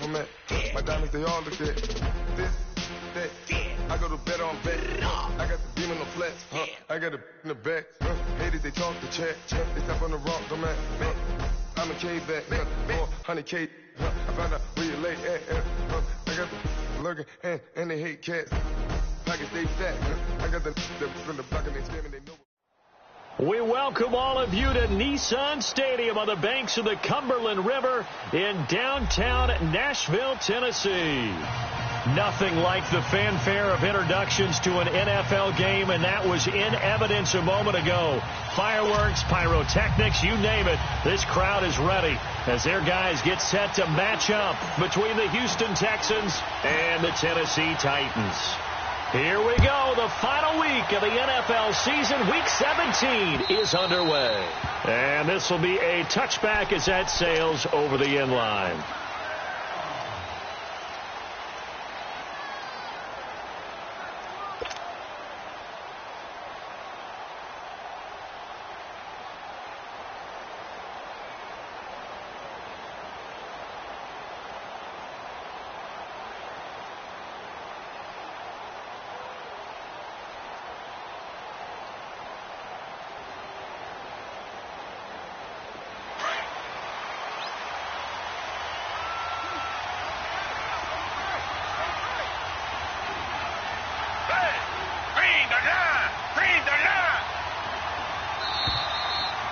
I'm at. My diamonds, they all look at this, that. I go to bed on bed. I got the beam in the flats. I got it in the back. Haters, they talk the chat. They step on the rock, I'm at. I'm a K-back. 400K. I found out where you lay at. I got the lurking and they hate cats. Pockets, they fat. I got the from the block and they screaming, they know. We welcome all of you to Nissan Stadium on the banks of the Cumberland River in downtown Nashville, Tennessee. Nothing like the fanfare of introductions to an NFL game, and that was in evidence a moment ago. Fireworks, pyrotechnics, you name it. This crowd is ready as their guys get set to match up between the Houston Texans and the Tennessee Titans. Here we go. The final week of the NFL season. Week 17 is underway. And this will be a touchback as that sails over the end line.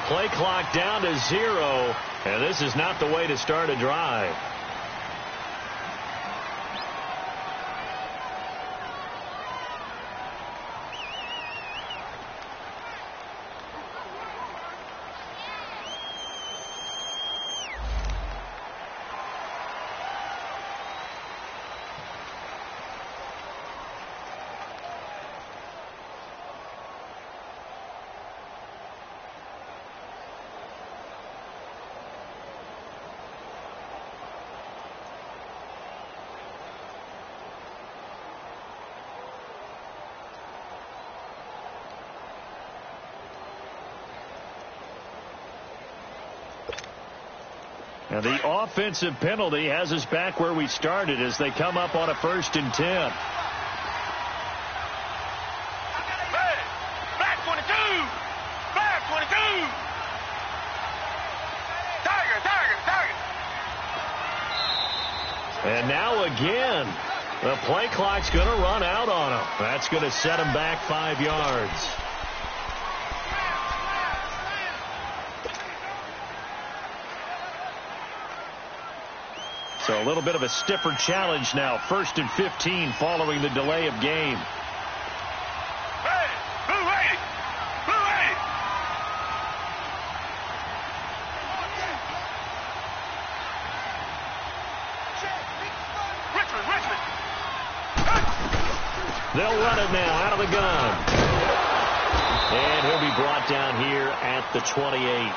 Play clock down to 0, and this is not the way to start a drive. And the offensive penalty has us back where we started as they come up on a 1st and 10. Black 22! Black 22! Tiger! And now again, the play clock's going to run out on him. That's going to set him back 5 yards. So a little bit of a stiffer challenge now. 1st and 15 following the delay of game. Hey, Blue 80! Blue 80! Richmond! They'll run it now out of the gun. And he'll be brought down here at the 28.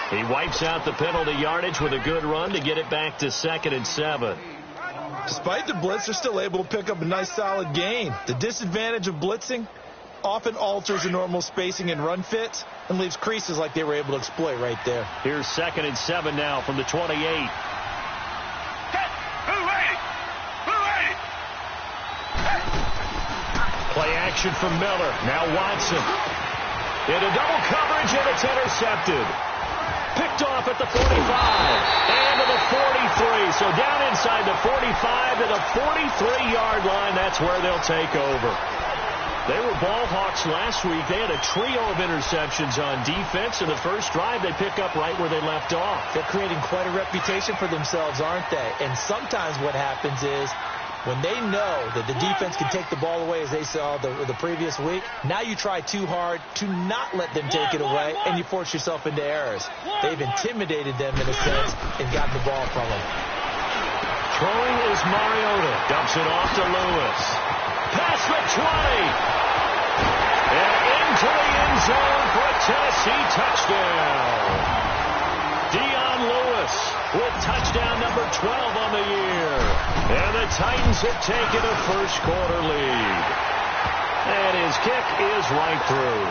He wipes out the penalty yardage with a good run to get it back to 2nd and 7. Despite the blitz, they're still able to pick up a nice solid gain. The disadvantage of blitzing often alters the normal spacing and run fits and leaves creases like they were able to exploit right there. Here's 2nd and 7 now from the 28. Play action from Miller. Now Watson. Into double coverage, and it's intercepted. Picked off at the 45 and to the 43. So down inside the 45 to the 43-yard line. That's where they'll take over. They were ball hawks last week. They had a trio of interceptions on defense. In the first drive, they pick up right where they left off. They're creating quite a reputation for themselves, aren't they? And sometimes what happens is when they know that the defense can take the ball away, as they saw the previous week, now you try too hard to not let them take it away, and you force yourself into errors. They've intimidated them in a sense and gotten the ball from them. Throwing is Mariota. Dumps it off to Lewis. Past the 20. And into the end zone for a Tennessee touchdown. Dion Lewis with touchdown number 12 on the year. And the Titans have taken a first-quarter lead. And his kick is right through.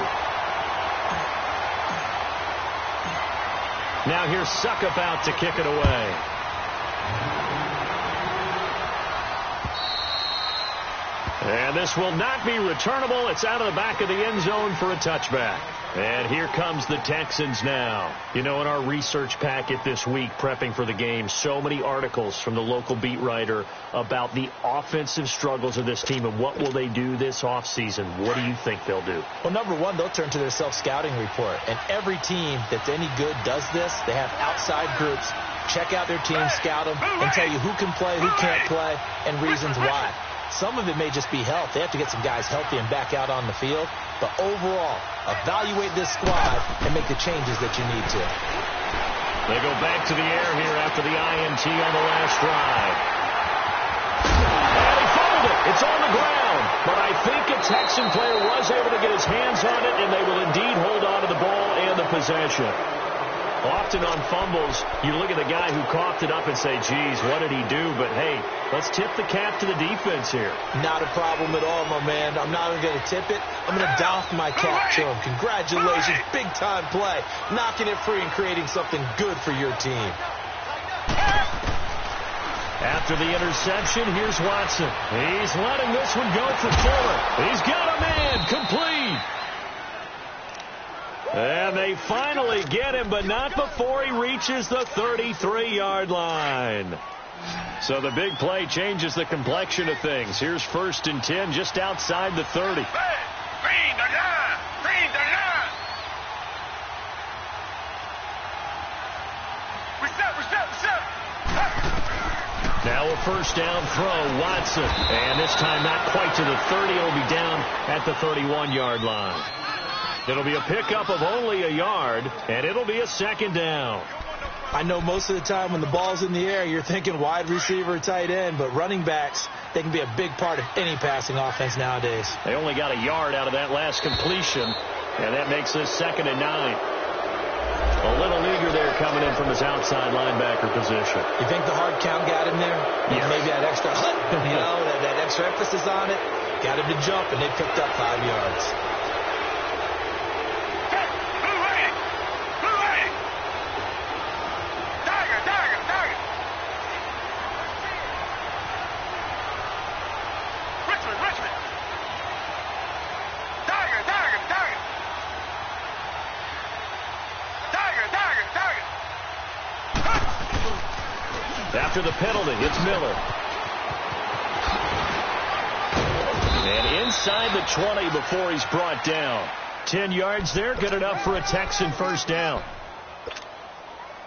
Now here's Suckup out to kick it away. And this will not be returnable. It's out of the back of the end zone for a touchback. And here comes the Texans now. You know, in our research packet this week, prepping for the game, so many articles from the local beat writer about the offensive struggles of this team and what will they do this offseason. What do you think they'll do? Well, number one, they'll turn to their self-scouting report. And every team that's any good does this. They have outside groups. Check out their team, scout them, and tell you who can play, who can't play, and reasons why. Some of it may just be health. They have to get some guys healthy and back out on the field. But overall, evaluate this squad and make the changes that you need to. They go back to the air here after the INT on the last drive. And he fumbled it. It's on the ground. But I think a Texan player was able to get his hands on it, and they will indeed hold on to the ball and the possession. Often on fumbles, you look at the guy who coughed it up and say, geez, what did he do? But, hey, let's tip the cap to the defense here. Not a problem at all, my man. I'm not even going to tip it. I'm going to doff my cap to him. Congratulations. Big-time play. Knocking it free and creating something good for your team. After the interception, here's Watson. He's letting this one go for Fuller. He's got a man. Complete. And they finally get him, but not before he reaches the 33-yard line. So the big play changes the complexion of things. Here's 1st and 10 just outside the 30. Now a first down throw, Watson. And this time not quite to the 30. It'll be down at the 31-yard line. It'll be a pickup of only a yard, and it'll be a 2nd down. I know most of the time when the ball's in the air, you're thinking wide receiver, tight end, but running backs, they can be a big part of any passing offense nowadays. They only got a yard out of that last completion, and that makes this 2nd and 9. A little eager there coming in from his outside linebacker position. You think the hard count got him there? Yes. Maybe that extra, that extra emphasis on it, got him to jump, and they picked up 5 yards. After the penalty, it's Miller. And inside the 20 before he's brought down. 10 yards there, good enough for a Texan first down.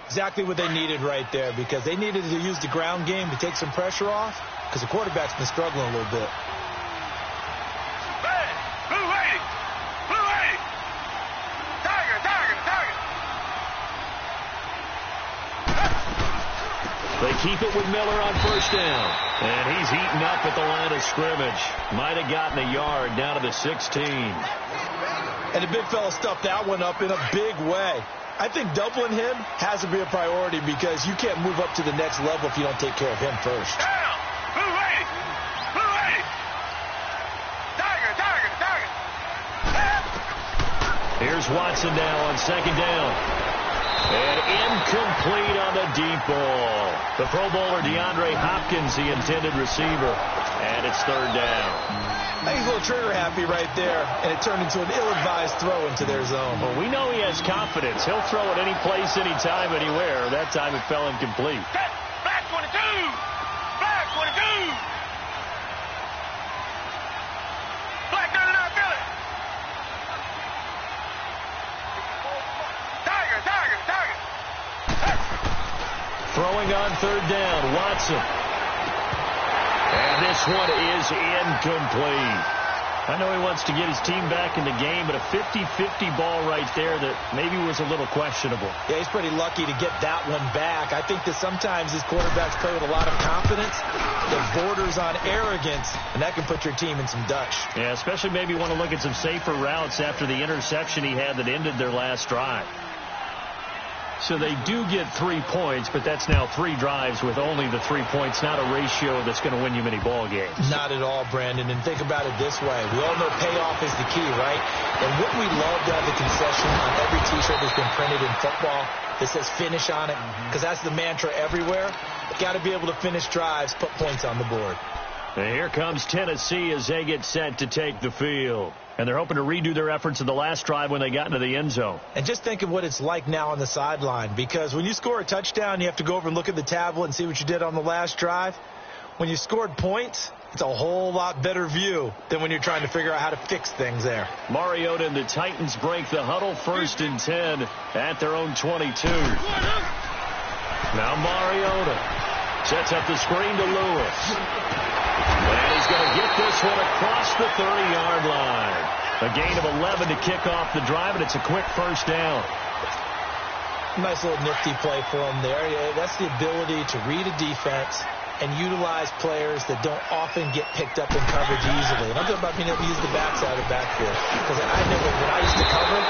Exactly what they needed right there, because they needed to use the ground game to take some pressure off, because the quarterback's been struggling a little bit. They keep it with Miller on first down. And he's eaten up at the line of scrimmage. Might have gotten a yard down to the 16. And the big fella stuffed that one up in a big way. I think doubling him has to be a priority, because you can't move up to the next level if you don't take care of him first. Here's Watson now on 2nd down. And incomplete on the deep ball. The Pro Bowler DeAndre Hopkins, the intended receiver. And it's 3rd down. I think he's a little trigger happy right there, and it turned into an ill-advised throw into their zone. Well, we know he has confidence. He'll throw it any place, anytime, anywhere. That time it fell incomplete. Black 22! Black 22! Black 39, Philly! Tiger! Throwing on 3rd down, Watson. And this one is incomplete. I know he wants to get his team back in the game, but a 50-50 ball right there that maybe was a little questionable. Yeah, he's pretty lucky to get that one back. I think that sometimes these quarterbacks play with a lot of confidence that borders on arrogance, and that can put your team in some dutch. Yeah, especially maybe want to look at some safer routes after the interception he had that ended their last drive. So they do get 3 points, but that's now 3 drives with only the 3 points, not a ratio that's going to win you many ball games. Not at all, Brandon. And think about it this way. We all know payoff is the key, right? And wouldn't we love to have the concession on every T-shirt that's been printed in football that says finish on it? Because that's the mantra everywhere. Got to be able to finish drives, put points on the board. And here comes Tennessee as they get set to take the field. And they're hoping to redo their efforts in the last drive when they got into the end zone. And just think of what it's like now on the sideline, because when you score a touchdown, you have to go over and look at the tablet and see what you did on the last drive. When you scored points, it's a whole lot better view than when you're trying to figure out how to fix things there. Mariota and the Titans break the huddle, 1st and 10 at their own 22. Now Mariota sets up the screen to Lewis. And he's going to get this one across the 30-yard line. A gain of 11 to kick off the drive, and it's a quick first down. Nice little nifty play for him there. Yeah, that's the ability to read a defense and utilize players that don't often get picked up in coverage easily. And I'm talking about being able to use the backside of the backfield. Because I know when I used to cover,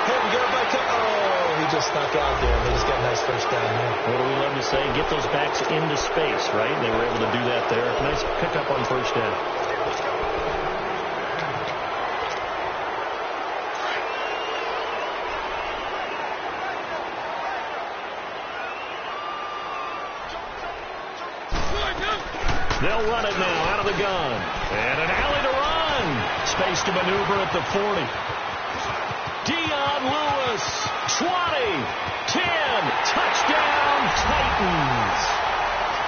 hey, we got everybody cover. Oh, he just snuck out there, and they just got a nice first down there. What do we love to say? Get those backs into space, right? They were able to do that there. Nice pickup on first down. They'll run it now out of the gun. And an alley to run. Space to maneuver at the 40. Dion Lewis, 20, 10, touchdown Titans.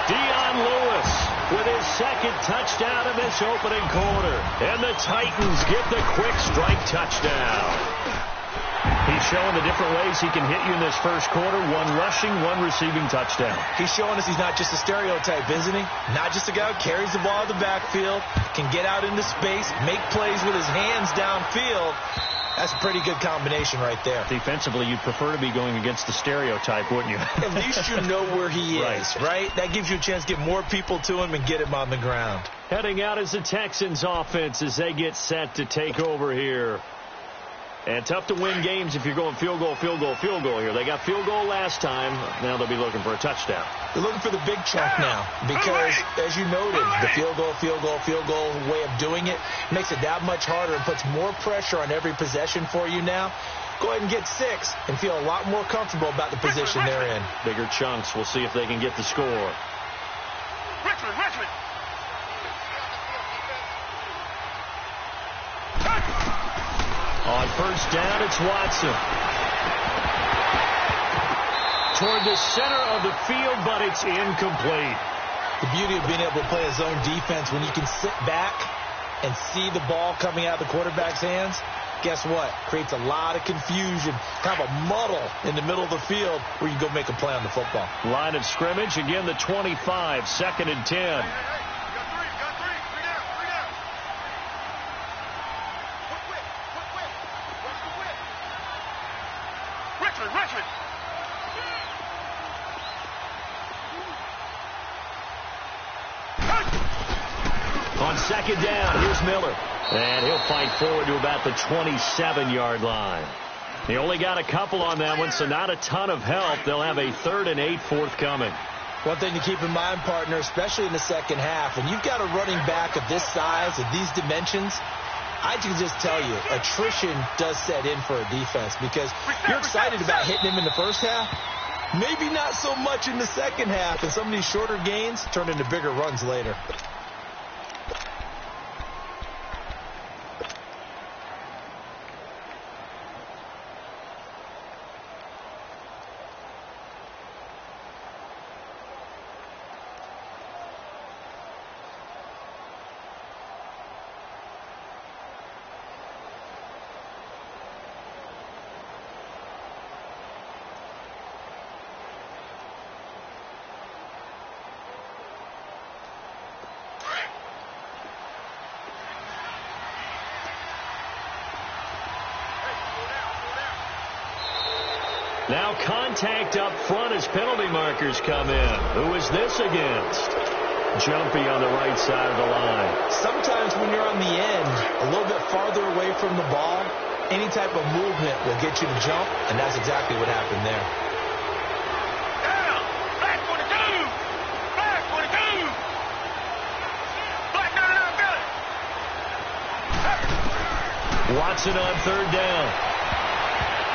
Dion Lewis with his second touchdown in this opening quarter. And the Titans get the quick strike touchdown. He's showing the different ways he can hit you in this first quarter. One rushing, one receiving touchdown. He's showing us he's not just a stereotype, isn't he? Not just a guy who carries the ball in the backfield, can get out into space, make plays with his hands downfield. That's a pretty good combination right there. Defensively, you'd prefer to be going against the stereotype, wouldn't you? At least you know where he is, right? That gives you a chance to get more people to him and get him on the ground. Heading out is the Texans offense as they get set to take over here. And tough to win games if you're going field goal, field goal, field goal here. They got field goal last time. Now they'll be looking for a touchdown. They're looking for the big chunk now because, as you noted, the field goal, field goal, field goal way of doing it makes it that much harder and puts more pressure on every possession for you now. Go ahead and get 6 and feel a lot more comfortable about the position they're in. Bigger chunks. We'll see if they can get the score. Richmond. On first down, it's Watson. Toward the center of the field, but it's incomplete. The beauty of being able to play a zone defense when you can sit back and see the ball coming out of the quarterback's hands, guess what? Creates a lot of confusion, kind of a muddle in the middle of the field where you go make a play on the football. Line of scrimmage, again the 25, 2nd and 10. Richmond. On 2nd down, here's Miller. And he'll fight forward to about the 27-yard line. He only got a couple on that one, so not a ton of help. They'll have a 3rd and 8 forthcoming. One thing to keep in mind, partner, especially in the second half, when you've got a running back of this size, of these dimensions, I can just tell you, attrition does set in for a defense because you're excited about hitting him in the first half. Maybe not so much in the second half, and some of these shorter gains turn into bigger runs later. Now contact up front as penalty markers come in. Who is this against? Jumpy on the right side of the line. Sometimes when you're on the end, a little bit farther away from the ball, any type of movement will get you to jump, and that's exactly what happened there. Down. Black 22. Black 22. Black 99 Billy. Watson on 3rd down.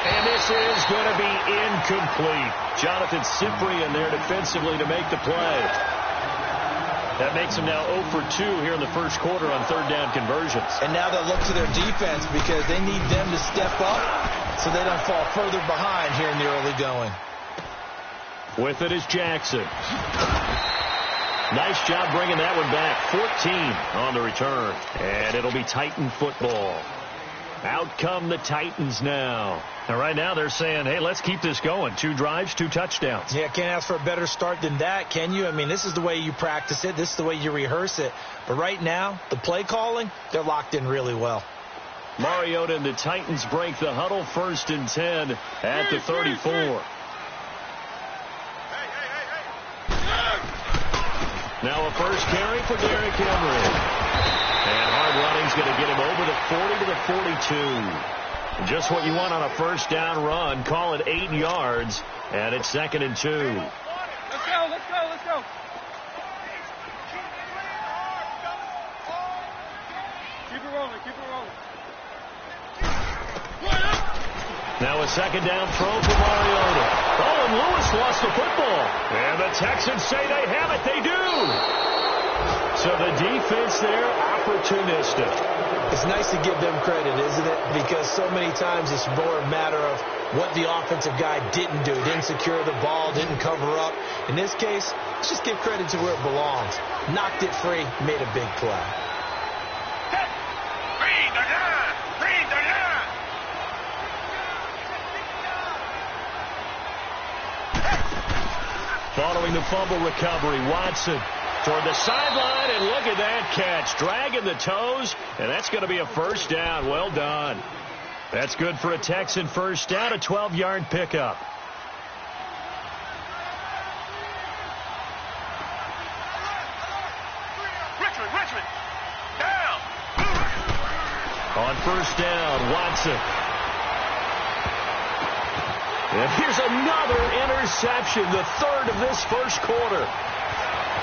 And this is going to be incomplete. Jonathan Cyprien there defensively to make the play. That makes them now 0 for 2 here in the first quarter on third down conversions. And now they'll look to their defense because they need them to step up so they don't fall further behind here in the early going. With it is Jackson. Nice job bringing that one back. 14 on the return. And it'll be Titan football. Out come the Titans now. And right now they're saying, hey, let's keep this going. 2 drives, 2 touchdowns. Yeah, can't ask for a better start than that, can you? I mean, this is the way you practice it. This is the way you rehearse it. But right now, the play calling, they're locked in really well. Mariota and the Titans break the huddle. 1st and 10 at the 34. Now a first carry for Derrick Henry. And hard running's going to get him over the 40 to the 42. Just what you want on a first down run. Call it 8 yards. And it's 2nd and 2. Let's go, let's go, let's go. Keep it rolling, keep it rolling. Now a 2nd down throw for Mariota. Oh, and Lewis lost the football. And the Texans say they have it. They do. So the defense there, opportunistic. It's nice to give them credit, isn't it? Because so many times it's more a matter of what the offensive guy didn't do. Didn't secure the ball, didn't cover up. In this case, let's just give credit to where it belongs. Knocked it free, made a big play. Green the line! Green the line! Following the fumble recovery, Watson toward the sideline, and look at that catch. Dragging the toes, and that's going to be a first down. Well done. That's good for a Texan first down, a 12-yard pickup. Richmond, down! On first down, Watson. And here's another interception, the 3rd of this first quarter.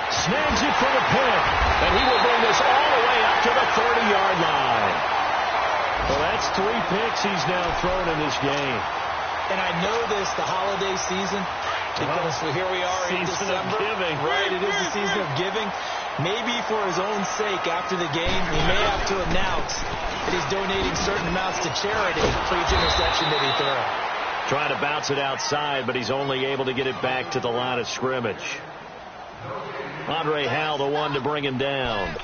Snags it for the pick, and he will bring this all the way up to the 30-yard line. Well, that's 3 picks he's now thrown in this game. And I know this, the holiday season, because here we are in December. Season of giving. Right, it is the season of giving. Maybe for his own sake, after the game, he may have to announce that he's donating certain amounts to charity for each interception that he throws. Trying to bounce it outside, but he's only able to get it back to the line of scrimmage. Andre Howell, the one to bring him down.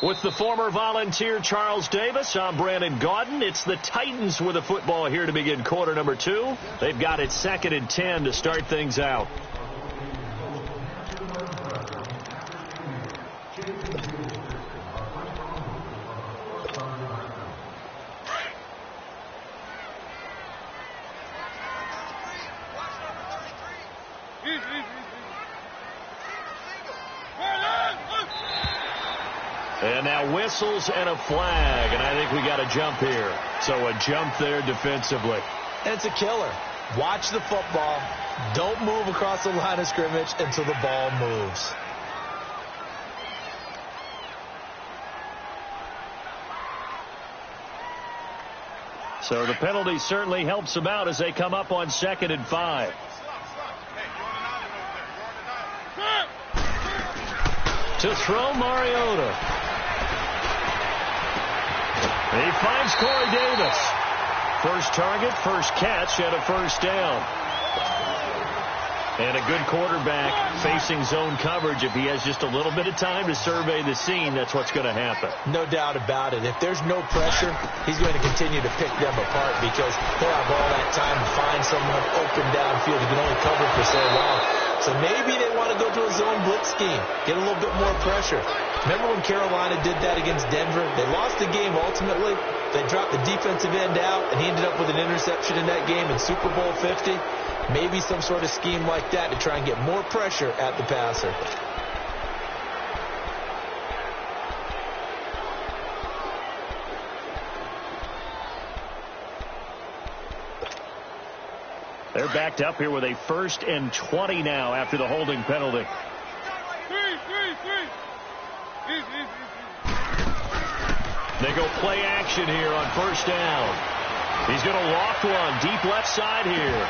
With the former Volunteer Charles Davis, I'm Brandon Gaudin. It's the Titans with the football here to begin quarter number 2. They've got it 2nd and 10 to start things out. And now whistles and a flag, and I think we got a jump here. So a jump there defensively. And it's a killer. Watch the football. Don't move across the line of scrimmage until the ball moves. So the penalty certainly helps them out as they come up on 2nd and 5. To throw Mariota. He finds Corey Davis. First target, first catch, and a first down. And a good quarterback facing zone coverage. If he has just a little bit of time to survey the scene, that's what's going to happen. No doubt about it. If there's no pressure, he's going to continue to pick them apart because he'll have all that time to find someone open downfield. He can only cover for so long. So maybe they want to go to a zone blitz scheme, get a little bit more pressure. Remember when Carolina did that against Denver? They lost the game ultimately. They dropped the defensive end out, and he ended up with an interception in that game in Super Bowl 50. Maybe some sort of scheme like that to try and get more pressure at the passer. They're backed up here with a 1st and 20 now after the holding penalty. They go play action here on first down. He's going to loft one deep left side here.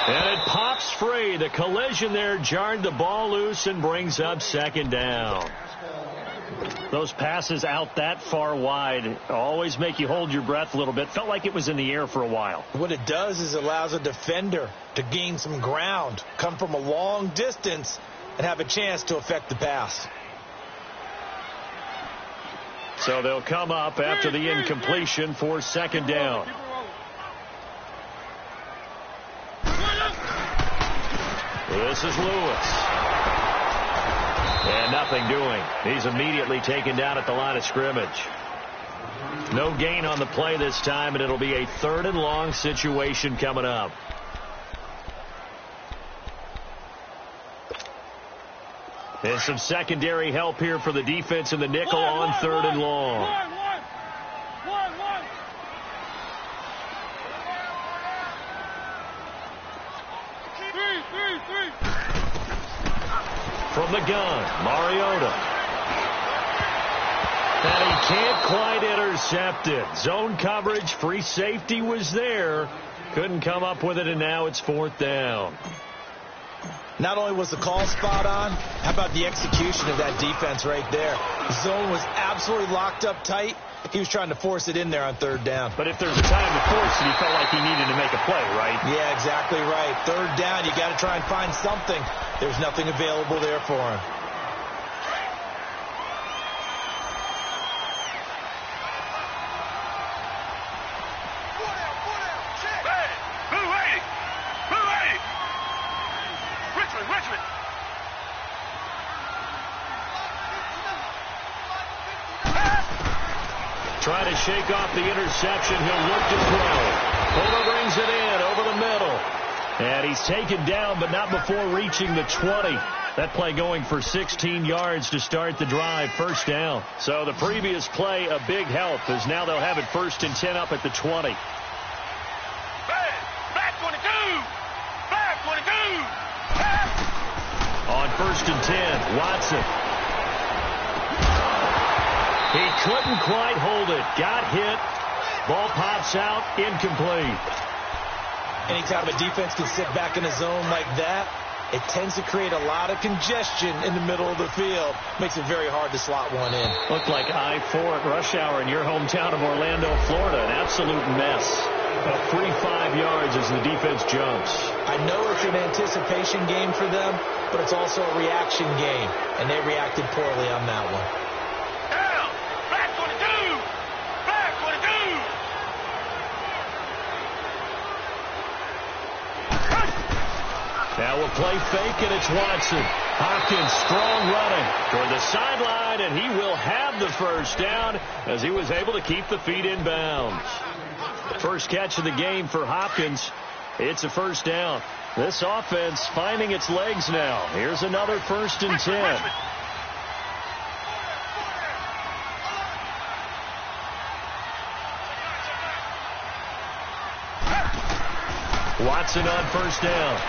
And it pops free. The collision there jarred the ball loose and brings up second down. Those passes out that far wide always make you hold your breath a little bit. Felt like it was in the air for a while. What it does is it allows a defender to gain some ground, come from a long distance, and have a chance to affect the pass. So they'll come up after the incompletion for second down. This is Lewis. And nothing doing. He's immediately taken down at the line of scrimmage. No gain on the play this time, and it'll be a 3rd and long situation coming up. And some secondary help here for the defense in the nickel on 3rd and long. From the gun, Mariota. And he can't quite intercept it. Zone coverage, free safety was there. Couldn't come up with it, and now it's 4th down. Not only was the call spot on, how about the execution of that defense right there? The zone was absolutely locked up tight. He was trying to force it in there on 3rd down. But if there's a time to force it, he felt like he needed to make a play, right? Yeah, exactly right. 3rd down, you got to try and find something. There's nothing available there for him. Trying to shake off the interception. He'll look to throw. Fuller brings it in over the middle. And he's taken down, but not before reaching the 20. That play going for 16 yards to start the drive. 1st down. So the previous play, a big help, as now they'll have it 1st and 10 up at the 20. Back 22! Back 22! On 1st and 10, Watson. He couldn't quite hold it. Got hit. Ball pops out. Incomplete. Anytime a defense can sit back in a zone like that, it tends to create a lot of congestion in the middle of the field. Makes it very hard to slot one in. Looked like I-4 at rush hour in your hometown of Orlando, Florida. An absolute mess. A free 5 yards as the defense jumps. I know it's an anticipation game for them, but it's also a reaction game, and they reacted poorly on that one. Now we'll play fake, and it's Watson. Hopkins strong running toward the sideline, and he will have the 1st down as he was able to keep the feet in bounds. First catch of the game for Hopkins. It's a 1st down. This offense finding its legs now. Here's another 1st and 10. Watson on 1st down.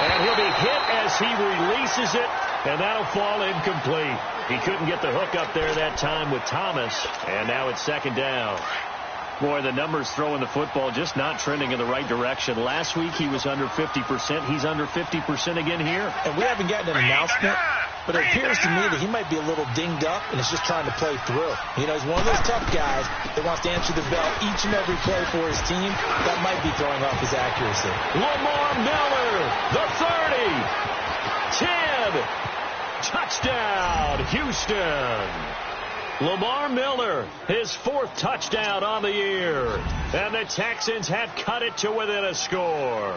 And he'll be hit as he releases it, and that'll fall incomplete. He couldn't get the hook up there that time with Thomas, and now it's 2nd down. Boy, the numbers throwing the football just not trending in the right direction. Last week he was under 50%. He's under 50% again here. And we haven't gotten an announcement, but it appears to me that he might be a little dinged up and is just trying to play through. You know, he's one of those tough guys that wants to answer the bell each and every play for his team. That might be throwing off his accuracy. Lamar Miller, the 30, 10, touchdown, Houston. Lamar Miller, his 4th touchdown on the year. And the Texans have cut it to within a score.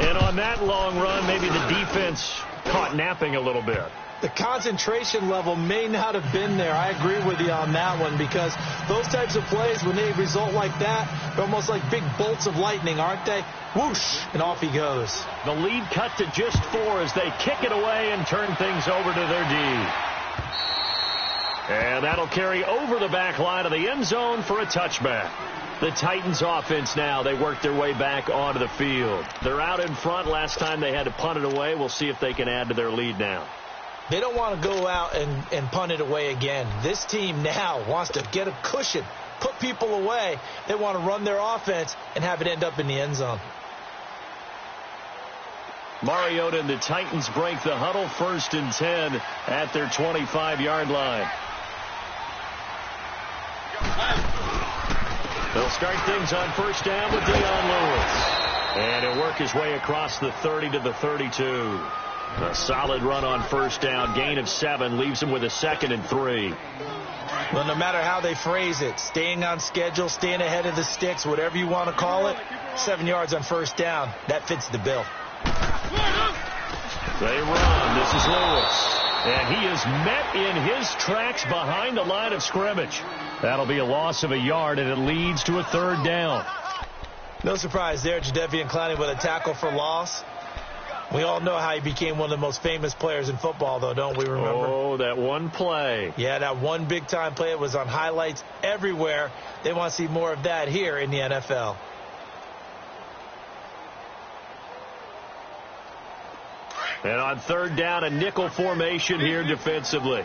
And on that long run, maybe the defense caught napping a little bit. The concentration level may not have been there. I agree with you on that one, because those types of plays, when they result like that, they're almost like big bolts of lightning, aren't they? Whoosh, and off he goes. The lead cut to just 4 as they kick it away and turn things over to their D. And that'll carry over the back line of the end zone for a touchback. The Titans offense now, they work their way back onto the field. They're out in front. Last time they had to punt it away. We'll see if they can add to their lead now. They don't want to go out and punt it away again. This team now wants to get a cushion, put people away. They want to run their offense and have it end up in the end zone. Mariota and the Titans break the huddle, 1st and 10 at their 25-yard line. They'll start things on 1st down with Dion Lewis. And he'll work his way across the 30 to the 32. A solid run on 1st down. Gain of 7 leaves him with a 2nd and 3. Well, no matter how they phrase it, staying on schedule, staying ahead of the sticks, whatever you want to call it, 7 yards on 1st down, that fits the bill. They run. This is Lewis. And he is met in his tracks behind the line of scrimmage. That'll be a loss of a yard, and it leads to a 3rd down. No surprise there, Jadeveon Clowney with a tackle for loss. We all know how he became one of the most famous players in football, though, don't we remember? Oh, that one play. Yeah, that one big-time play. It was on highlights everywhere. They want to see more of that here in the NFL. And on 3rd down, a nickel formation here defensively.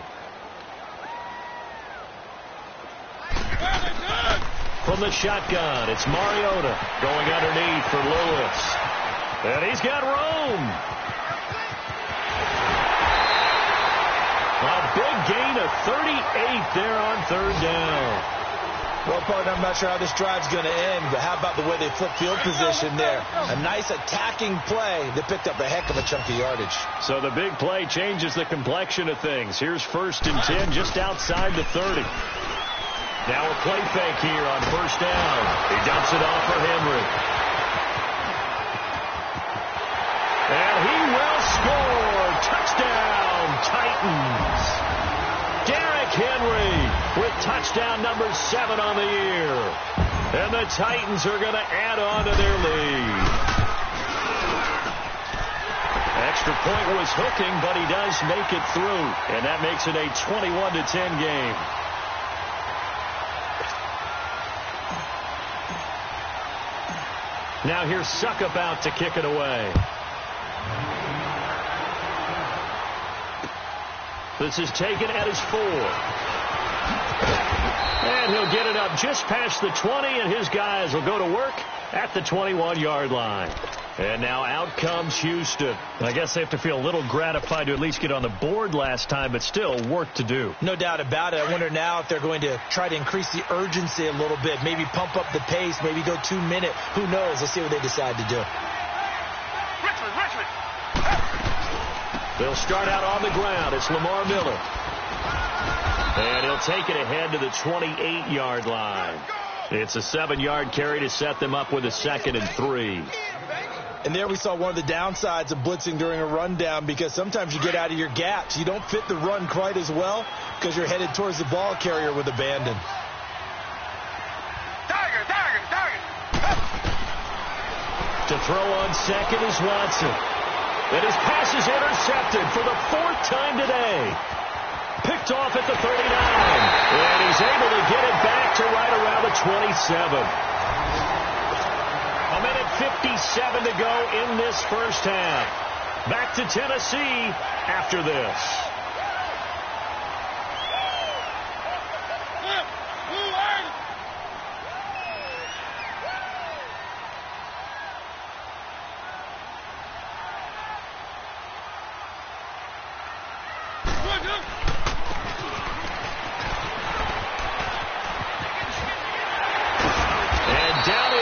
From the shotgun, it's Mariota going underneath for Lewis. And he's got room. A big gain of 38 there on 3rd down. Well, partner, I'm not sure how this drive's going to end, but how about the way they flip field position there? A nice attacking play that picked up a heck of a chunk of yardage. So the big play changes the complexion of things. Here's 1st and 10 just outside the 30. Now a play fake here on 1st down. He dumps it off for Henry. And he will score. Touchdown, Titans. Derrick Henry with touchdown number 7 on the year. And the Titans are going to add on to their lead. Extra point was hooking, but he does make it through. And that makes it a 21-10 game. Now here's Suckup out to kick it away. This is taken at his 4. And he'll get it up just past the 20, and his guys will go to work at the 21-yard line. And now out comes Houston. I guess they have to feel a little gratified to at least get on the board last time, but still work to do. No doubt about it. I wonder now if they're going to try to increase the urgency a little bit, maybe pump up the pace, maybe go 2-minute. Who knows? Let's see what they decide to do. Richmond. They'll start out on the ground. It's Lamar Miller. And he'll take it ahead to the 28-yard line. It's a 7-yard carry to set them up with a 2nd and 3. And there we saw one of the downsides of blitzing during a rundown, because sometimes you get out of your gaps. You don't fit the run quite as well because you're headed towards the ball carrier with abandon. Tiger. To throw on 2nd is Watson. And his pass is intercepted for the 4th time today. Picked off at the 39. And he's able to get it back to right around the 27. A minute 57 to go in this 1st half. Back to Tennessee after this.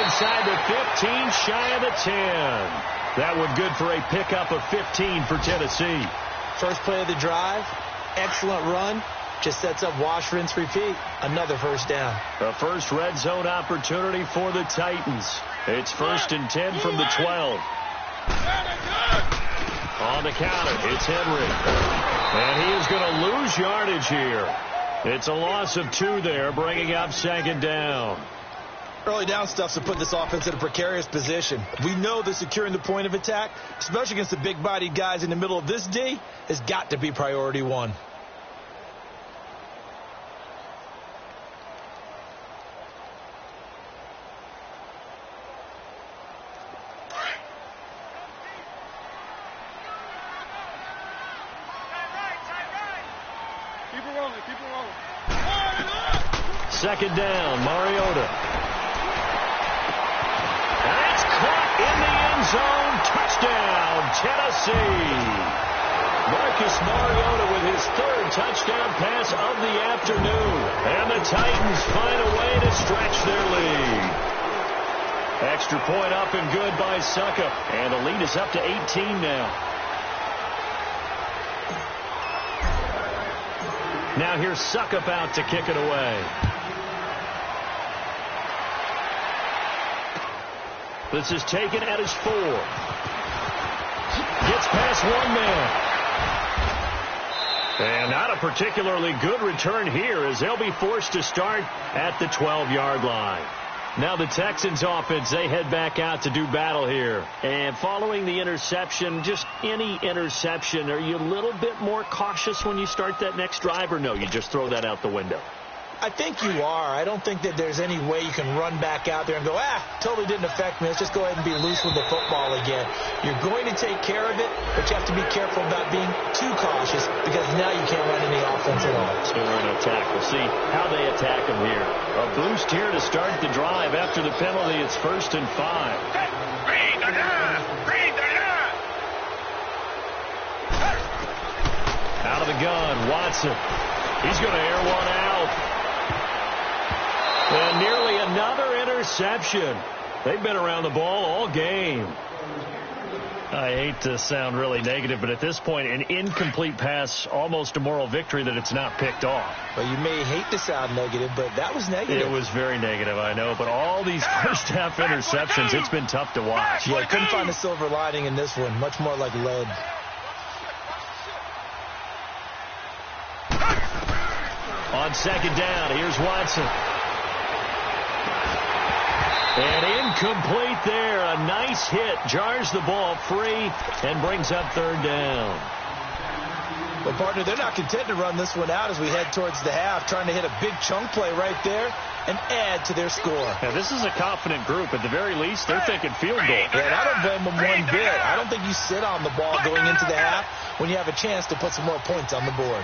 Inside the 15, shy of the 10. That one good for a pickup of 15 for Tennessee. First play of the drive, excellent run. Just sets up wash, rinse, repeat. Another 1st down. The first red zone opportunity for the Titans. It's 1st and 10 from the 12. On the counter, it's Henry. And he is going to lose yardage here. It's a loss of 2 there, bringing up 2nd down. Early down stuff's to put this offense in a precarious position. We know that securing the point of attack, especially against the big-bodied guys in the middle of this D, has got to be priority 1. second down. Mariota. And it's caught in the end zone. Touchdown, Tennessee. Marcus Mariota with his third touchdown pass of the afternoon. And the Titans find a way to stretch their lead. Extra point up and good by Suckup. And the lead is up to 18 now. Now here's Suckup out to kick it away. This is taken at his 4. Gets past one man. And not a particularly good return here as they'll be forced to start at the 12-yard line. Now the Texans offense, they head back out to do battle here. And following the interception, just any interception, are you a little bit more cautious when you start that next drive, or no, you just throw that out the window? I think you are. I don't think that there's any way you can run back out there and go, totally didn't affect me. Let's just go ahead and be loose with the football again. You're going to take care of it, but you have to be careful about being too cautious because now you can't run any offense at all. Still in attack. We'll see how they attack him here. A boost here to start the drive. After the penalty, it's 1st and 5. Out of the gun, Watson. He's going to air one out. And nearly another interception. They've been around the ball all game. I hate to sound really negative, but at this point, an incomplete pass, almost a moral victory that it's not picked off. Well, you may hate to sound negative, but that was negative. It was very negative, I know. But all these first-half interceptions, it's been tough to watch. Yeah, I couldn't find a silver lining in this one. Much more like lead. On second down, here's Watson. And incomplete there. A nice hit. Jars the ball free and brings up 3rd down. Well, partner, they're not content to run this one out as we head towards the half, trying to hit a big chunk play right there and add to their score. Now, this is a confident group. At the very least, they're thinking field goal. Yeah, and I don't blame them one bit. I don't think you sit on the ball going into the half when you have a chance to put some more points on the board.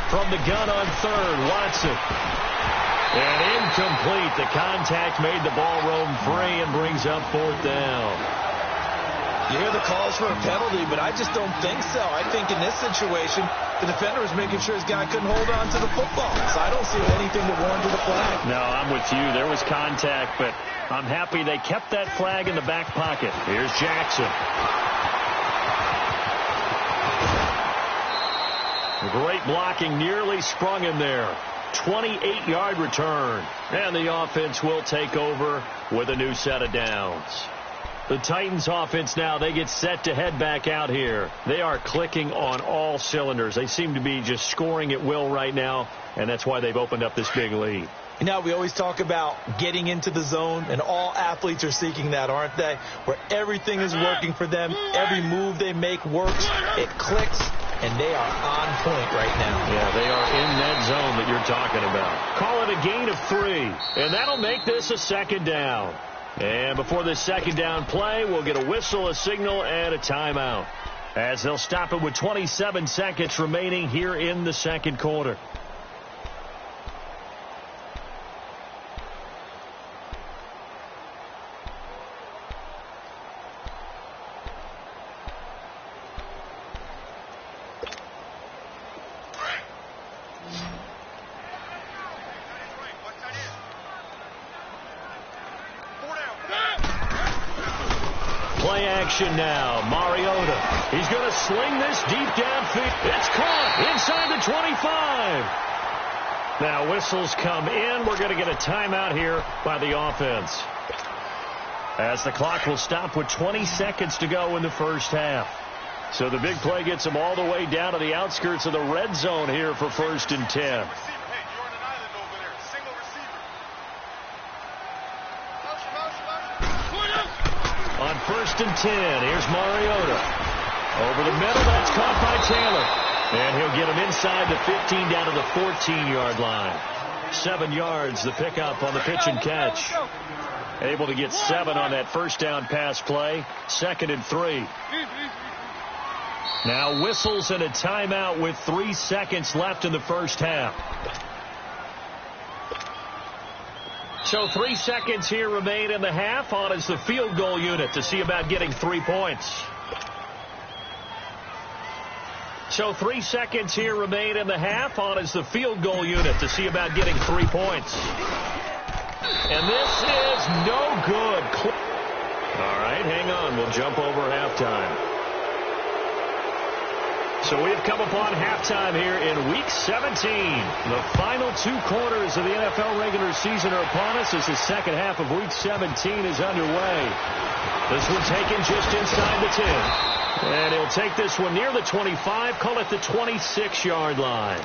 From the gun on 3rd, Watson. And incomplete. The contact made the ball roam free and brings up 4th down. You hear the calls for a penalty, but I just don't think so. I think in this situation, the defender was making sure his guy couldn't hold on to the football. So I don't see anything to warrant the flag. No, I'm with you. There was contact, but I'm happy they kept that flag in the back pocket. Here's Jackson. Great blocking, nearly sprung him there. 28-yard return. And the offense will take over with a new set of downs. The Titans offense now, they get set to head back out here. They are clicking on all cylinders. They seem to be just scoring at will right now, and that's why they've opened up this big lead. You know, we always talk about getting into the zone, and all athletes are seeking that, aren't they? Where everything is working for them, every move they make works, it clicks, and they are on point right now. Yeah, they are in that zone that you're talking about. Call it a gain of 3, and that'll make this a 2nd down. And before this 2nd down play, we'll get a whistle, a signal, and a timeout, as they'll stop it with 27 seconds remaining here in the 2nd quarter. Play action now. Mariota. He's going to sling this deep downfield. It's caught inside the 25. Now whistles come in. We're going to get a timeout here by the offense, as the clock will stop with 20 seconds to go in the first half. So the big play gets them all the way down to the outskirts of the red zone here for 1st and 10. On 1st and 10, here's Mariota. Over the middle, that's caught by Taylor. And he'll get him inside the 15 down to the 14-yard line. 7 yards, the pickup on the pitch and catch. Able to get 7 on that first down pass play. 2nd and 3. Now whistles and a timeout with 3 seconds left in the first half. So 3 seconds here remain in the half. On is the field goal unit to see about getting 3 points. So 3 seconds here remain in the half. On is the field goal unit to see about getting 3 points. And this is no good. All right, hang on. We'll jump over halftime. So we've come upon halftime here in Week 17. The final 2 quarters of the NFL regular season are upon us as the second half of Week 17 is underway. This one taken just inside the 10. And he'll take this one near the 25, call it the 26-yard line.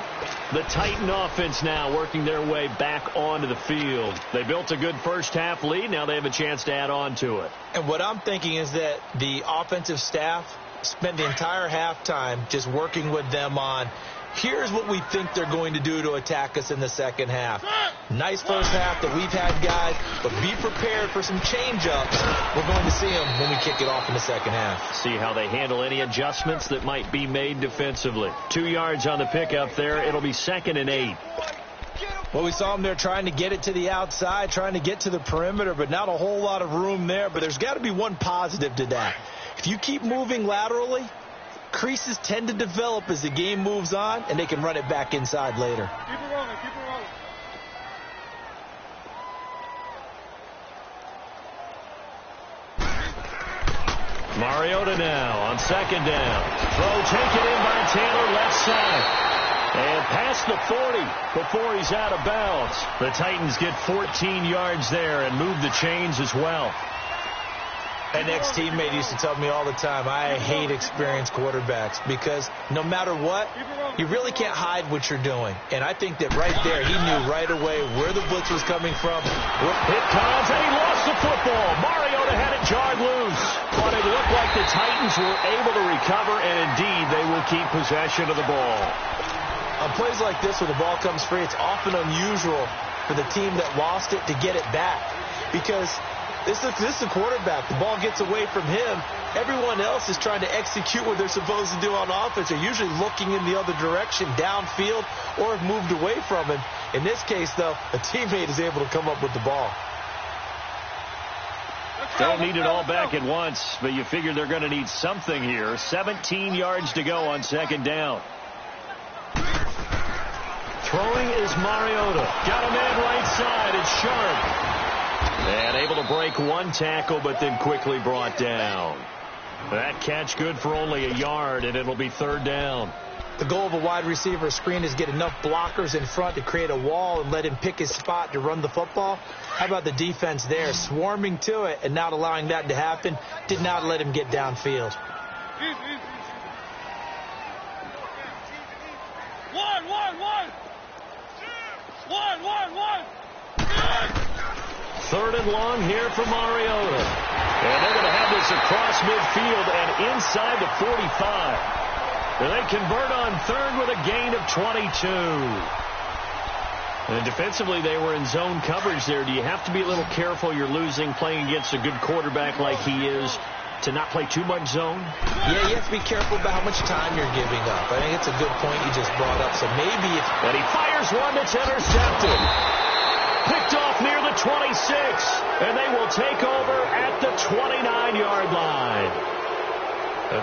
The Titan offense now working their way back onto the field. They built a good first half lead. Now they have a chance to add on to it. And what I'm thinking is that the offensive staff spend the entire halftime just working with them on, here's what we think they're going to do to attack us in the second half. Nice first half that we've had, guys, but be prepared for some change-ups. We're going to see them when we kick it off in the second half. See how they handle any adjustments that might be made defensively. 2 yards on the pickup there. It'll be 2nd and 8. Well, we saw them there trying to get it to the outside, trying to get to the perimeter, but not a whole lot of room there. But there's got to be one positive to that. If you keep moving laterally, creases tend to develop as the game moves on, and they can run it back inside later. Keep it rolling, keep it rolling. Mariota now on 2nd down. Throw taken in by Taylor left side. And past the 40 before he's out of bounds. The Titans get 14 yards there and move the chains as well. An ex-teammate used to tell me all the time, I hate experienced quarterbacks because no matter what, you really can't hide what you're doing. And I think that right there, he knew right away where the blitz was coming from. It comes, and he lost the football. Mariota had it jarred loose. But it looked like the Titans were able to recover, and indeed, they will keep possession of the ball. On plays like this, where the ball comes free, it's often unusual for the team that lost it to get it back. Because this is a quarterback. The ball gets away from him. Everyone else is trying to execute what they're supposed to do on offense. They're usually looking in the other direction, downfield, or have moved away from him. In this case, though, a teammate is able to come up with the ball. Don't need it all back at once, but you figure they're going to need something here. 17 yards to go on 2nd down. Throwing is Mariota. Got a man right side. It's Sharp. And able to break one tackle, but then quickly brought down. That catch good for only a yard, and it'll be 3rd down. The goal of a wide receiver screen is get enough blockers in front to create a wall and let him pick his spot to run the football. How about the defense there, swarming to it and not allowing that to happen? Did not let him get downfield. One. 3rd and long here for Mariota. And they're going to have this across midfield and inside the 45. And they convert on 3rd with a gain of 22. And defensively, they were in zone coverage there. Do you have to be a little careful you're losing playing against a good quarterback like he is to not play too much zone? Yeah, you have to be careful about how much time you're giving up. I think it's a good point you just brought up. So maybe if... And he fires one that's intercepted. Picked off near the 26, and they will take over at the 29-yard line.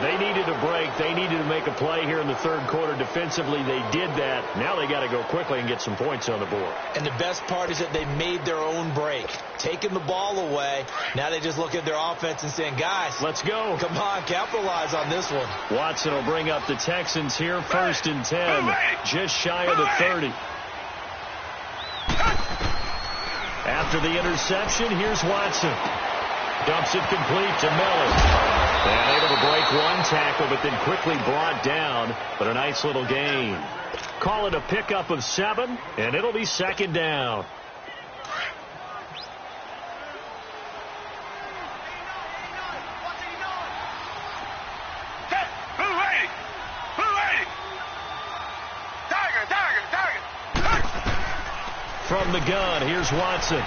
They needed a break. They needed to make a play here in the 3rd quarter. Defensively, they did that. Now they got to go quickly and get some points on the board. And the best part is that they made their own break, taking the ball away. Now they just look at their offense and saying, guys, let's go. Come on, capitalize on this one. Watson will bring up the Texans here, 1st and 10, just shy of the 30. After the interception, here's Watson. Dumps it complete to Miller. And able to break one tackle, but then quickly brought down. But a nice little gain. Call it a pickup of 7, and it'll be 2nd down. from the gun. Here's Watson.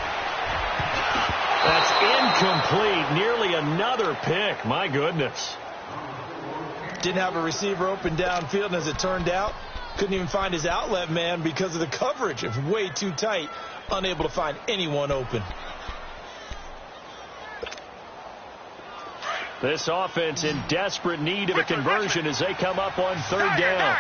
That's incomplete. Nearly another pick. My goodness. Didn't have a receiver open downfield, and as it turned out, couldn't even find his outlet man because of the coverage. It's way too tight. Unable to find anyone open. This offense in desperate need of a conversion as they come up on third down.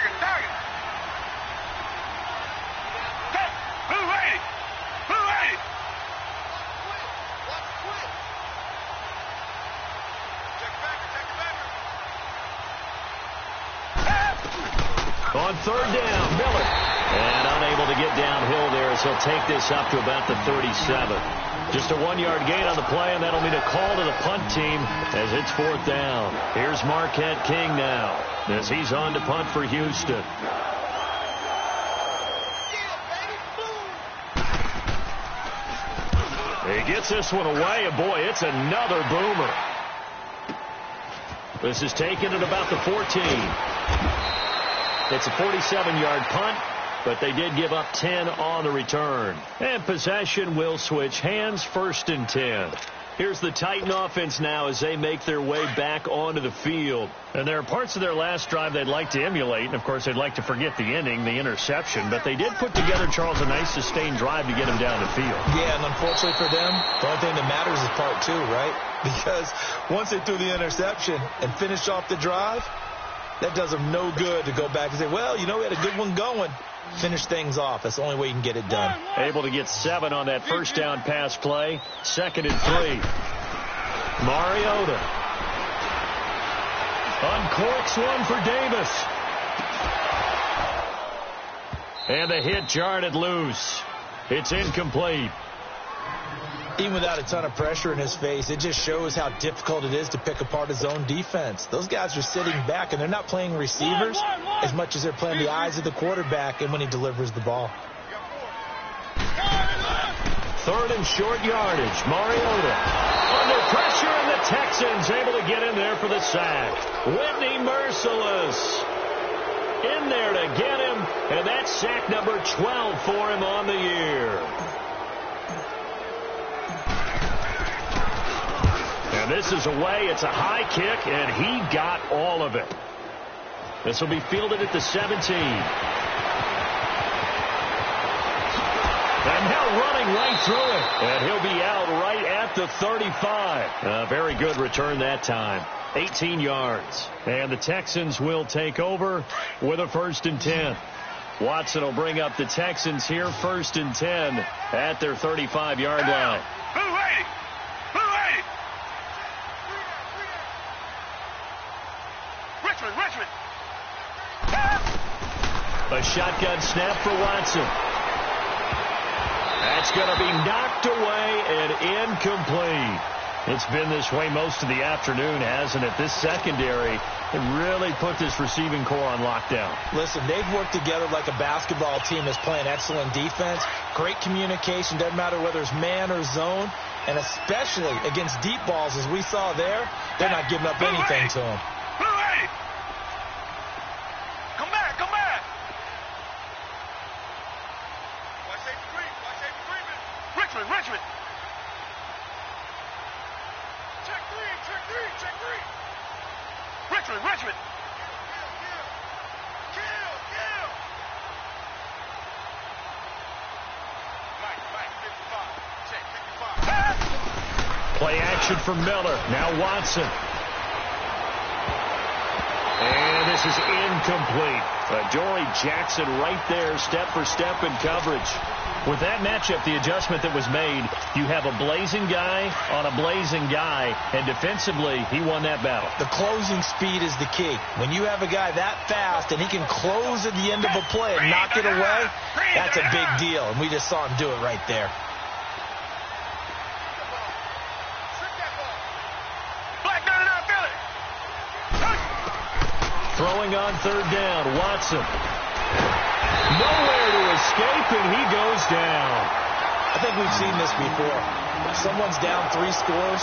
On third down, Miller. And unable to get downhill there as he'll take this up to about the 37. Just a 1-yard gain on the play, and that'll mean a call to the punt team as it's fourth down. Here's Marquette King now as he's on to punt for Houston. He gets this one away, and boy, it's another boomer. This is taken at about the 14. It's a 47-yard punt, but they did give up 10 on the return. And possession will switch hands, 1st and 10. Here's the Titan offense now as they make their way back onto the field. And there are parts of their last drive they'd like to emulate. And, of course, they'd like to forget the inning, the interception. But they did put together, Charles, a nice sustained drive to get them down the field. Yeah, and unfortunately for them, the only thing that matters is part 2, right? Because once they threw the interception and finished off the drive, that does them no good to go back and say, well, you know, we had a good one going. Finish things off. That's the only way you can get it done. Able to get 7 on that first down pass play. 2nd and 3. Mariota uncorks one for Davis. And the hit jarred it loose. It's incomplete. Even without a ton of pressure in his face, it just shows how difficult it is to pick apart his own defense. Those guys are sitting back, and they're not playing receivers as much as they're playing the eyes of the quarterback and when he delivers the ball. 3rd and short yardage. Mariota under pressure, and the Texans able to get in there for the sack. Whitney Merciless in there to get him, and that's sack number 12 for him on the year. And this is away. It's a high kick, and he got all of it. This will be fielded at the 17. And now running right through it. And he'll be out right at the 35. A very good return that time. 18 yards. And the Texans will take over with a 1st and 10. Watson will bring up the Texans here, 1st and 10 at their 35-yard line. Richmond. A shotgun snap for Watson. That's going to be knocked away and incomplete. It's been this way most of the afternoon, hasn't it? This secondary really put this receiving core on lockdown. Listen, they've worked together like a basketball team that's playing excellent defense. Great communication. Doesn't matter whether it's man or zone. And especially against deep balls, as we saw there, they're not giving up anything to them. Come back. Richmond. Check three. Richmond. Kill. Mike, 55. Check, 55. Play action for Miller. Now Watson. And this is incomplete. Dory Jackson right there, step for step in coverage. With that matchup, the adjustment that was made, you have a blazing guy on a blazing guy, and defensively, he won that battle. The closing speed is the key. When you have a guy that fast and he can close at the end of a play and knock it away, that's a big deal, and we just saw him do it right there. Throwing on third down, Watson. Nowhere to escape, and he goes down. I think we've seen this before. Someone's down 3 scores.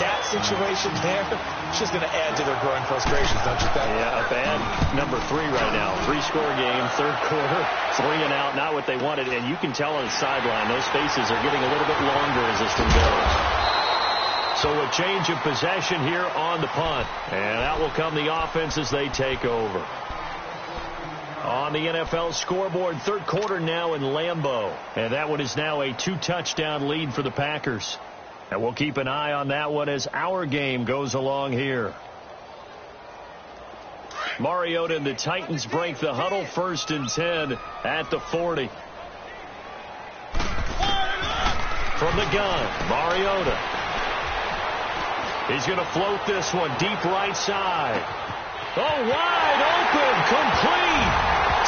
that situation there, it's just going to add to their growing frustrations, don't you think? Yeah, a bad number 3 right now. 3-score game, third quarter, 3 and out, not what they wanted. And you can tell on the sideline, those faces are getting a little bit longer as this one goes. So a change of possession here on the punt. And out will come the offense as they take over. On the NFL scoreboard, third quarter now in Lambeau. And that one is now a 2-touchdown lead for the Packers. And we'll keep an eye on that one as our game goes along here. Mariota and the Titans break the huddle, 1st and 10 at the 40. From the gun, Mariota. He's going to float this one deep right side. Oh, wide open, complete.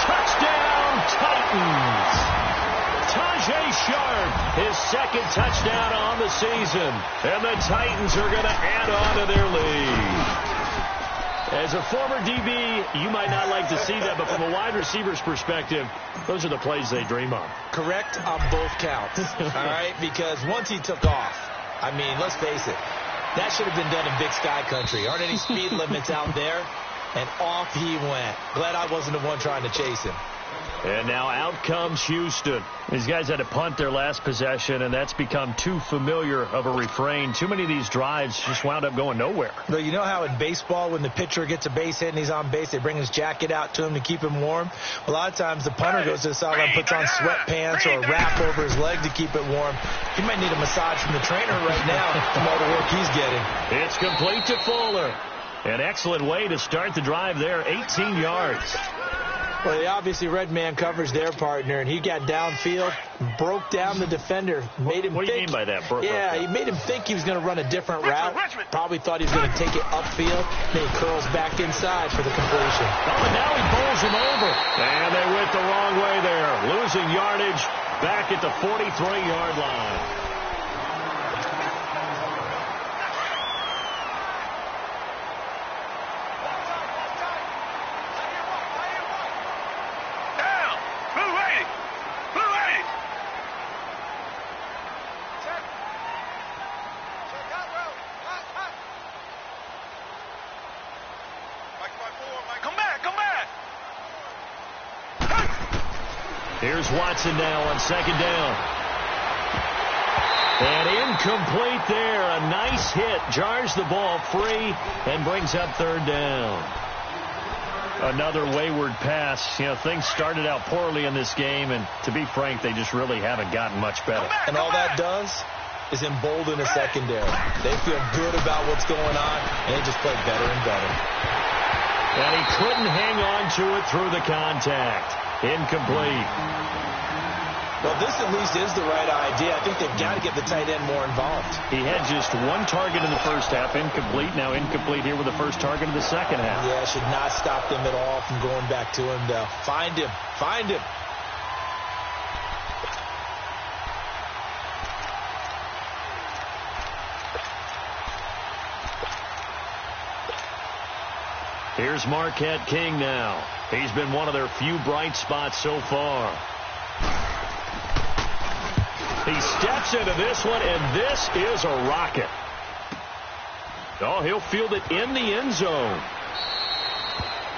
Touchdown, Titans. Tajay Sharp, his 2nd touchdown on the season. And the Titans are going to add on to their lead. As a former DB, you might not like to see that, but from a wide receiver's perspective, those are the plays they dream of. Correct on both counts, all right? Because once he took off, I mean, let's face it, that should have been done in Big Sky country. Aren't any speed limits out there? And off he went. Glad I wasn't the one trying to chase him. And now out comes Houston. These guys had to punt their last possession, and that's become too familiar of a refrain. Too many of these drives just wound up going nowhere. Well, you know how in baseball when the pitcher gets a base hit and he's on base, they bring his jacket out to him to keep him warm? A lot of times the punter goes to the sideline, puts on sweatpants or a wrap over his leg to keep it warm. He might need a massage from the trainer right now from all the work he's getting. It's complete to Fuller. An excellent way to start the drive there, 18 yards. Well, they obviously red man coverage their partner, and he got downfield, broke down the defender, made him What do you mean by that? He made him think he was going to run a different route. Probably thought he was going to take it upfield. Then he curls back inside for the completion. Oh, and now he bowls him over. And they went the wrong way there. Losing yardage back at the 43-yard line. Here's Watson now on 2nd down. And incomplete there. A nice hit. Jars the ball free and brings up 3rd down. Another wayward pass. You know, things started out poorly in this game, and to be frank, they just really haven't gotten much better. And all that does is embolden a secondary. They feel good about what's going on, and they just play better and better. And he couldn't hang on to it through the contact. Incomplete. Well, this at least is the right idea. I think they've got to get the tight end more involved. He had just 1 target in the first half, incomplete. Now incomplete here with the first target of the second half. Yeah, should not stop them at all from going back to him, though. Find him. Find him. Here's Marquette King now. He's been one of their few bright spots so far. He steps into this one, and this is a rocket. Oh, he'll field it in the end zone.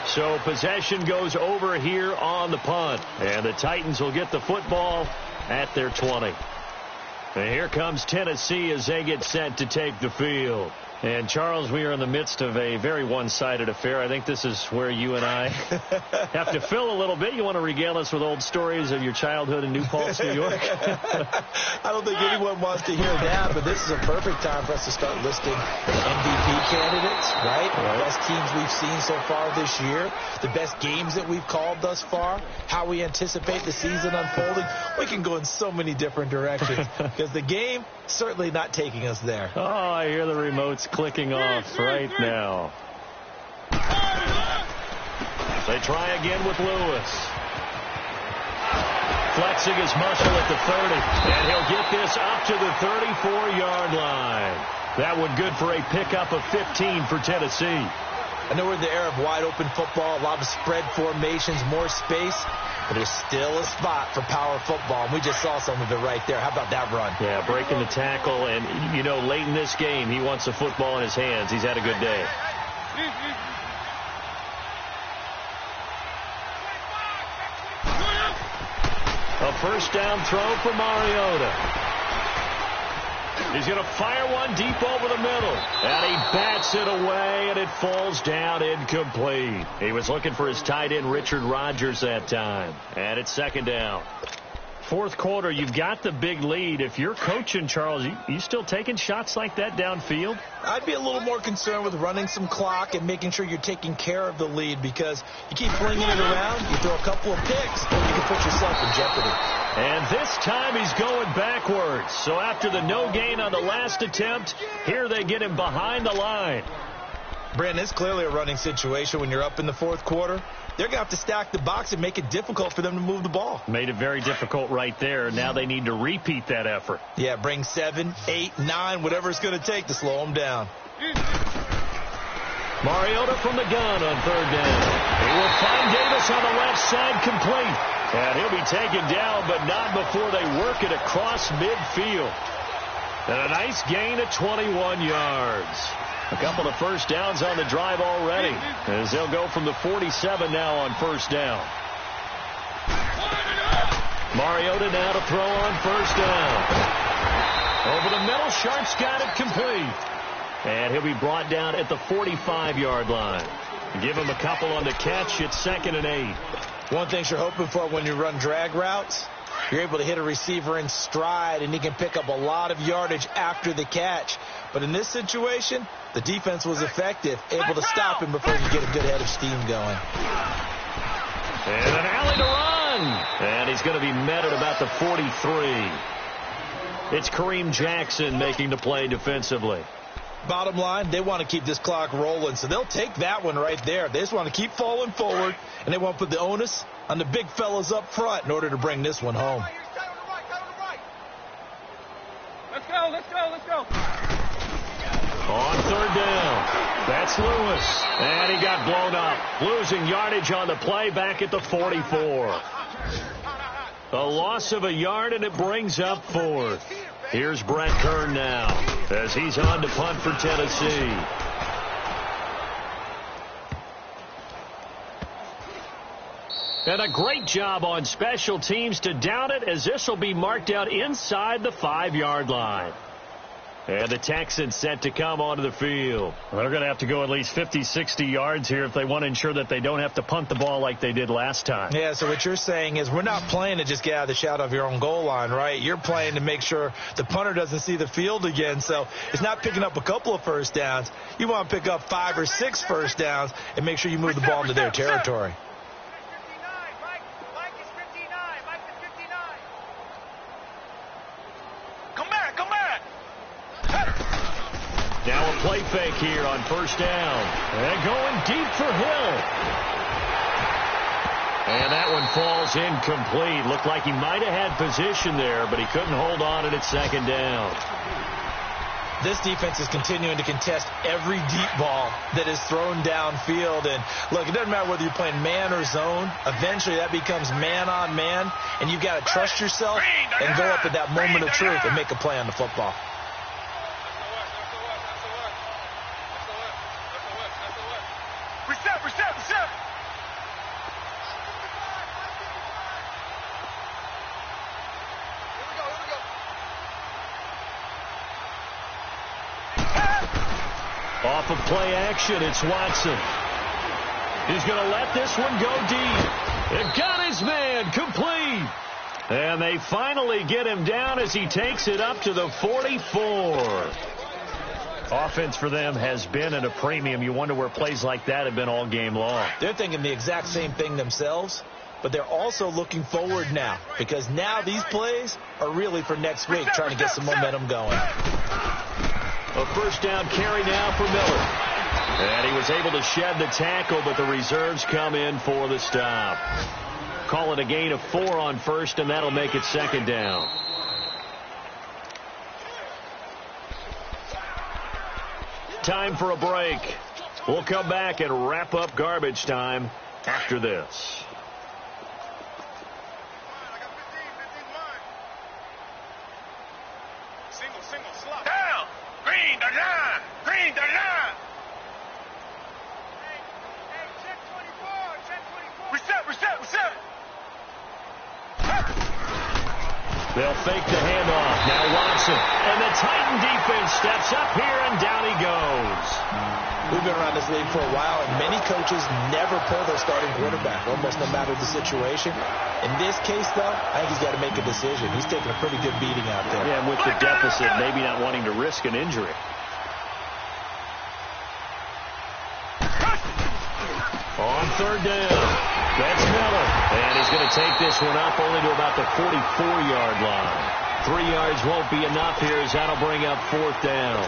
So possession goes over here on the punt. And the Titans will get the football at their 20. And here comes Tennessee as they get set to take the field. And, Charles, we are in the midst of a very one-sided affair. I think this is where you and I have to fill a little bit. You want to regale us with old stories of your childhood in New Paltz, New York? I don't think anyone wants to hear that, but this is a perfect time for us to start listing the MVP candidates, right? The best teams we've seen so far this year, the best games that we've called thus far, how we anticipate the season unfolding. We can go in so many different directions because the game certainly not taking us there. Oh, I hear the remotes clicking off right now. They try again with Lewis. Flexing his muscle at the 30. And he'll get this up to the 34-yard line. That one good for a pickup of 15 for Tennessee. I know we're in the era of wide-open football, a lot of spread formations, more space, but there's still a spot for power football, and we just saw some of it right there. How about that run? Yeah, breaking the tackle, and, you know, late in this game, he wants the football in his hands. He's had a good day. A first down throw for Mariota. He's going to fire one deep over the middle. And he bats it away, and it falls down incomplete. He was looking for his tight end, Richard Rodgers, that time. And it's second down. Fourth quarter, you've got the big lead. If you're coaching, Charles, you still taking shots like that downfield? I'd be a little more concerned with running some clock and making sure you're taking care of the lead, because you keep flinging it around, you throw a couple of picks, and you can put yourself in jeopardy. And this time he's going backwards. So after the no gain on the last attempt, here they get him behind the line. Brandon, it's clearly a running situation when you're up in the fourth quarter. They're going to have to stack the box and make it difficult for them to move the ball. Made it very difficult right there. Now they need to repeat that effort. Yeah, bring 7, 8, 9, whatever it's going to take to slow them down. Mariota from the gun on third down. He will find Davis on the left side, complete. And he'll be taken down, but not before they work it across midfield. And a nice gain of 21 yards. A couple of first downs on the drive already, as they'll go from the 47 now on first down. Mariota now to throw on first down. Over the middle, Sharp's got it complete. And he'll be brought down at the 45-yard line. Give him a couple on the catch. It's 2nd and 8. One thing you're hoping for when you run drag routes, you're able to hit a receiver in stride, and he can pick up a lot of yardage after the catch. But in this situation, the defense was effective, able to stop him before you get a good head of steam going. And an alley to run. And he's going to be met at about the 43. It's Kareem Jackson making the play defensively. Bottom line, they want to keep this clock rolling, so they'll take that one right there. They just want to keep falling forward, and they want to put the onus on the big fellas up front in order to bring this one home. Let's go, let's go, let's go. On third down, that's Lewis. And he got blown up, losing yardage on the play back at the 44. A loss of a yard, and it brings up 4th. Here's Brett Kern now, as he's on to punt for Tennessee. And a great job on special teams to down it, as this will be marked out inside the 5-yard line. And the Texans set to come onto the field. Well, they're going to have to go at least 50, 60 yards here if they want to ensure that they don't have to punt the ball like they did last time. Yeah, so what you're saying is we're not playing to just get out of the shadow of your own goal line, right? You're playing to make sure the punter doesn't see the field again. So it's not picking up a couple of first downs. You want to pick up 5 or 6 first downs and make sure you move the ball into their territory. Now a play fake here on first down. And going deep for Hill. And that one falls incomplete. Looked like he might have had position there, but he couldn't hold on at second down. This defense is continuing to contest every deep ball that is thrown downfield. And, look, it doesn't matter whether you're playing man or zone. Eventually that becomes man on man, and you've got to trust yourself and go up at that moment of truth and make a play on the football. Reset. Off of play action, it's Watson. He's going to let this one go deep. It got his man complete. And they finally get him down as he takes it up to the 44. Offense for them has been at a premium. You wonder where plays like that have been all game long. They're thinking the exact same thing themselves, but they're also looking forward now, because now these plays are really for next week, trying to get some momentum going. A first down carry now for Miller. And he was able to shed the tackle, but the reserves come in for the stop. Call it a gain of 4 on first, and that'll make it second down. Time for a break. We'll come back and wrap up garbage time after this. Down. Green the line. Green the line. Reset. They'll fake the handoff. Now Watson. And the Titan defense steps up here, and down he goes. We've been around this league for a while, and many coaches never pull their starting quarterback, almost no matter the situation. In this case, though, I think he's got to make a decision. He's taking a pretty good beating out there. Yeah, and with the deficit, maybe not wanting to risk an injury. On third down, that's Miller. And he's going to take this one up only to about the 44-yard line. 3 yards won't be enough here, as that'll bring up fourth down.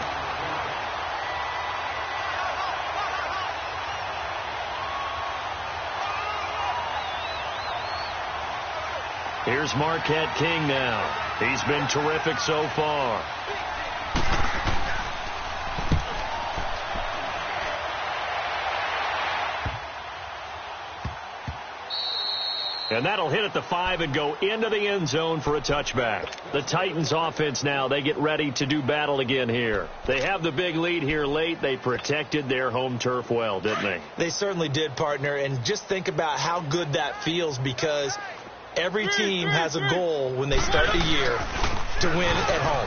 Here's Marquette King now. He's been terrific so far. And that'll hit at the 5 and go into the end zone for a touchback. The Titans offense now, they get ready to do battle again here. They have the big lead here late. They protected their home turf well, didn't they? They certainly did, partner. And just think about how good that feels, because every team has a goal when they start the year to win at home.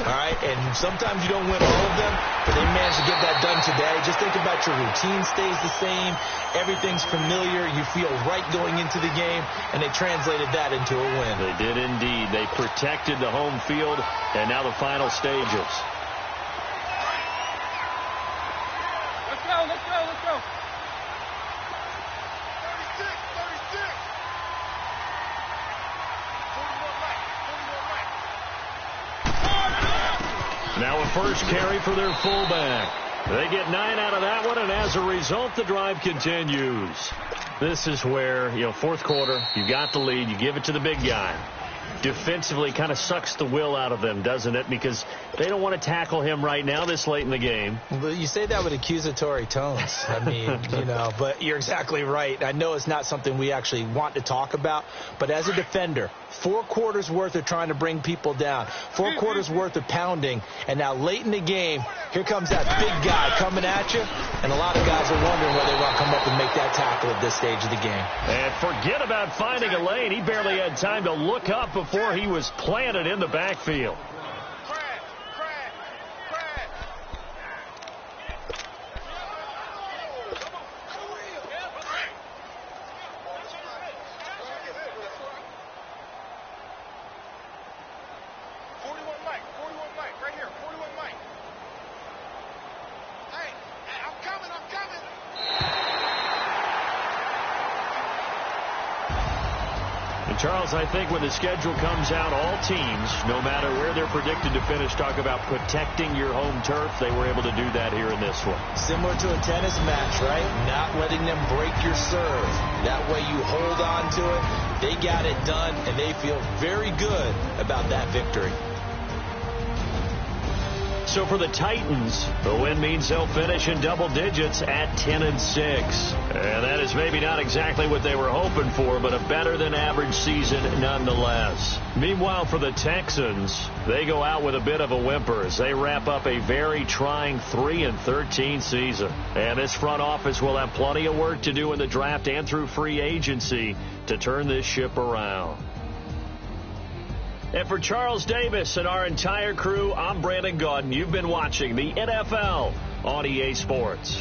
All right? And sometimes you don't win all of them, but they managed to get that done today. Just think about your routine stays the same. Everything's familiar. You feel right going into the game, and they translated that into a win. They did indeed. They protected the home field, and now the final stages. Let's go. 36. Now a first carry for their fullback. They get 9 out of that one, and as a result, the drive continues. This is where, fourth quarter, you got the lead, you give it to the big guy. Defensively kind of sucks the will out of them, doesn't it? Because they don't want to tackle him right now this late in the game. Well, you say that with accusatory tones. I mean, but you're exactly right. I know it's not something we actually want to talk about, but as a defender, 4 quarters worth of trying to bring people down, 4 quarters worth of pounding, and now late in the game, here comes that big guy coming at you, and a lot of guys are wondering whether they want to come up and make that tackle at this stage of the game. And forget about finding a lane. He barely had time to look up before he was planted in the backfield. Charles, I think when the schedule comes out, all teams, no matter where they're predicted to finish, talk about protecting your home turf. They were able to do that here in this one. Similar to a tennis match, right? Not letting them break your serve. That way you hold on to it. They got it done, and they feel very good about that victory. So for the Titans, the win means they'll finish in double digits at 10-6. And that is maybe not exactly what they were hoping for, but a better than average season nonetheless. Meanwhile, for the Texans, they go out with a bit of a whimper as they wrap up a very trying 3-13 season. And this front office will have plenty of work to do in the draft and through free agency to turn this ship around. And for Charles Davis and our entire crew, I'm Brandon Gaudin. You've been watching the NFL on EA Sports.